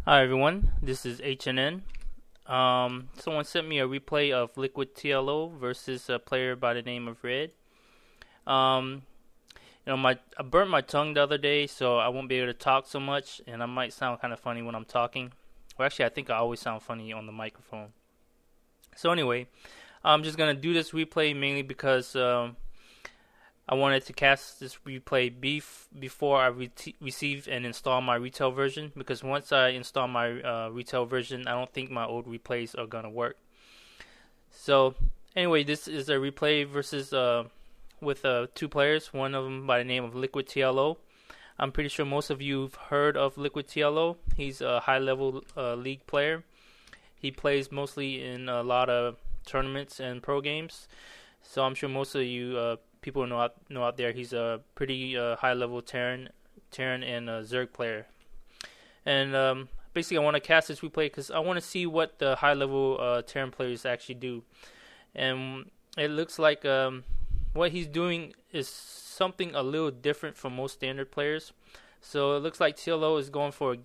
Hi everyone, this is HNN. Someone sent me a replay of LiquidTLO versus a player by the name of Red. Um, I burnt my tongue the other day, so I won't be able to talk so much, and I might sound kind of funny when I'm talking. Well, actually, I think I always sound funny on the microphone. So anyway, I'm just gonna do this replay mainly because I wanted to cast this replay before I receive and install my retail version, because once I install my retail version, I don't think my old replays are gonna work. So anyway, this is a replay versus with two players, one of them by the name of LiquidTLO. I'm pretty sure most of you have heard of LiquidTLO. He's a high-level league player. He plays mostly in a lot of tournaments and pro games. So I'm sure most of you people know out there he's a pretty high level Terran and Zerg player. And basically, I want to cast this replay because I want to see what the high level Terran players actually do. And it looks like what he's doing is something a little different from most standard players. So it looks like TLO is going for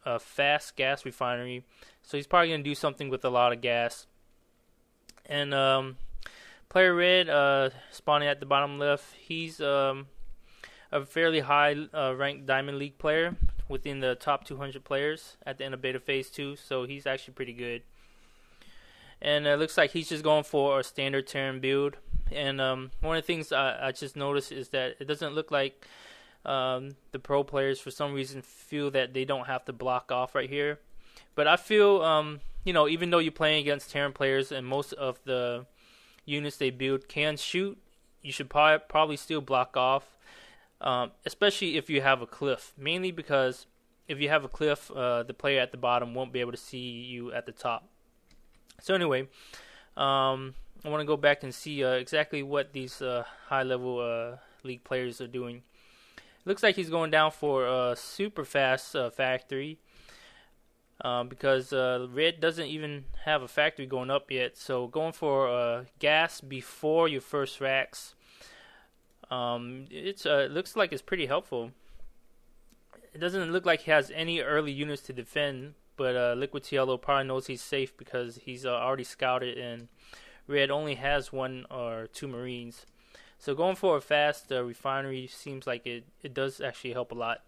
a fast gas refinery. So he's probably going to do something with a lot of gas. And player Red, spawning at the bottom left, he's a fairly high ranked Diamond League player within the top 200 players at the end of Beta Phase 2, so he's actually pretty good. And it looks like he's just going for a standard Terran build. And one of the things I just noticed is that it doesn't look like the pro players for some reason feel that they don't have to block off right here. But I feel, even though you're playing against Terran players and most of the units they build can shoot, you should probably still block off, especially if you have a cliff. Mainly because if you have a cliff, the player at the bottom won't be able to see you at the top. So anyway, I want to go back and see exactly what these high-level league players are doing. It looks like he's going down for a super fast factory. Because Red doesn't even have a factory going up yet, so going for gas before your first racks, it looks like it's pretty helpful. It doesn't look like he has any early units to defend, but LiquidTLO probably knows he's safe because he's already scouted, and Red only has one or two Marines. So going for a fast refinery seems like it does actually help a lot.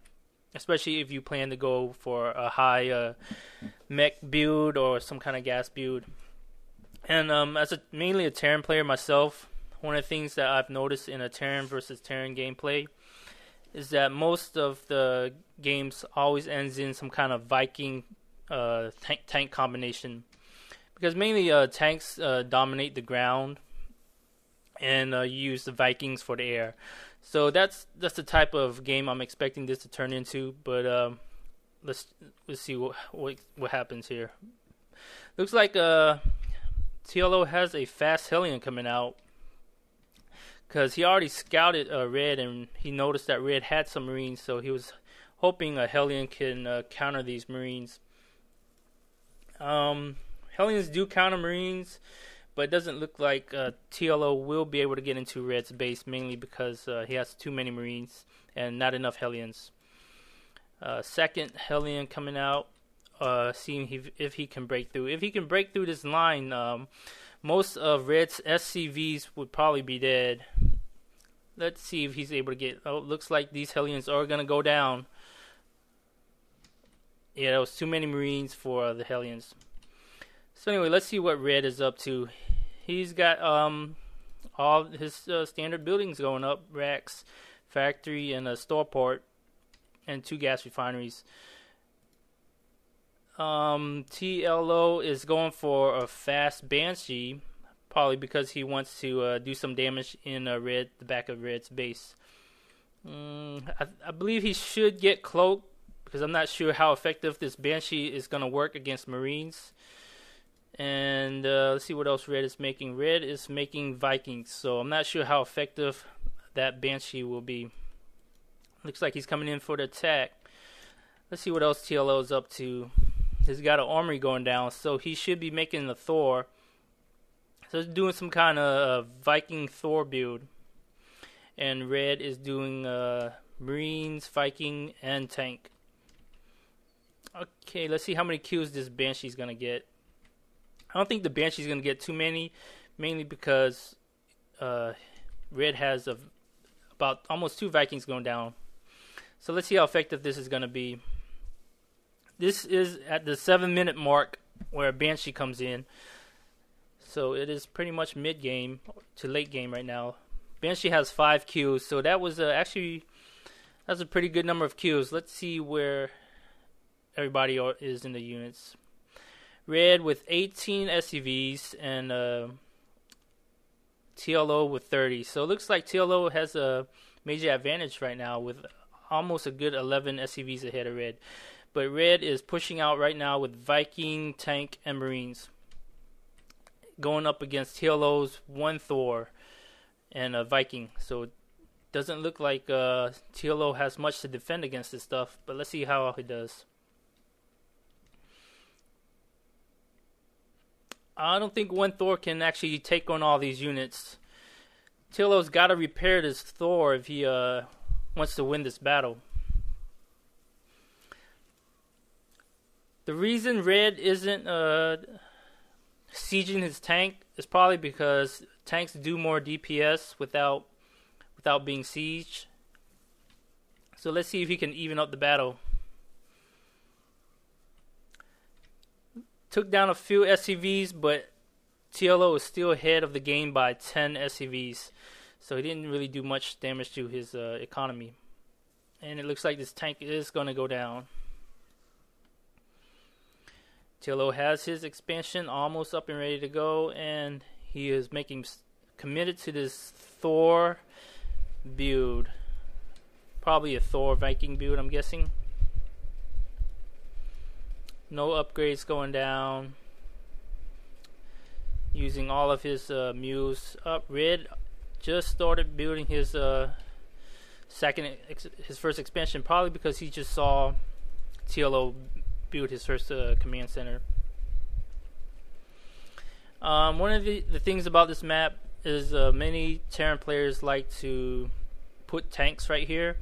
Especially if you plan to go for a high mech build or some kind of gas build. And as mainly a Terran player myself, one of the things that I've noticed in a Terran versus Terran gameplay is that most of the games always ends in some kind of Viking tank combination. Because mainly tanks dominate the ground, and you use the Vikings for the air. So that's the type of game I'm expecting this to turn into. But let's see what happens here. Looks like TLO has a fast Hellion coming out, because he already scouted Red, and he noticed that Red had some Marines, so he was hoping a Hellion can counter these Marines. Hellions do counter Marines, but it doesn't look like TLO will be able to get into Red's base, mainly because he has too many Marines and not enough Hellions. Second Hellion coming out, seeing if he can break through. If he can break through this line, most of Red's SCVs would probably be dead. Let's see if he's able to get... Oh, looks like these Hellions are going to go down. Yeah, that was too many Marines for the Hellions. So anyway, let's see what Red is up to. He's got all his standard buildings going up: racks, factory, and a store port, and 2 gas refineries. TLO is going for a fast Banshee, probably because he wants to do some damage in the back of Red's base. I believe he should get cloaked, because I'm not sure how effective this Banshee is going to work against Marines. And let's see what else Red is making. Red is making Vikings, so I'm not sure how effective that Banshee will be. Looks like he's coming in for the attack. Let's see what else TLO is up to. He's got an armory going down, so he should be making the Thor. So he's doing some kind of Viking Thor build. And Red is doing Marines, Viking, and tank. Okay, let's see how many kills this Banshee's gonna get. I don't think the Banshee's gonna get too many, mainly because Red has about almost 2 Vikings going down. So let's see how effective this is gonna be. This is at the 7-minute mark where Banshee comes in. So it is pretty much mid-game to late game right now. Banshee has 5 kills, so that was actually that's a pretty good number of kills. Let's see where everybody is in the units. Red with 18 SCVs and TLO with 30. So it looks like TLO has a major advantage right now with almost a good 11 SCVs ahead of Red. But Red is pushing out right now with Viking, Tank, and Marines. Going up against TLO's 1 Thor and a Viking. So it doesn't look like TLO has much to defend against this stuff. But let's see how he does. I don't think 1 Thor can actually take on all these units. TLO's got to repair this Thor if he wants to win this battle. The reason Red isn't sieging his tank is probably because tanks do more DPS without being sieged. So let's see if he can even up the battle. Took down a few SCVs, but TLO is still ahead of the game by 10 SCVs. So he didn't really do much damage to his economy. And it looks like this tank is going to go down. TLO has his expansion almost up and ready to go, and he is committed to this Thor build. Probably a Thor Viking build, I'm guessing. No upgrades going down. Using all of his mules up. Red just started building his first expansion, probably because he just saw TLO build his first command center. One of the things about this map is many Terran players like to put tanks right here.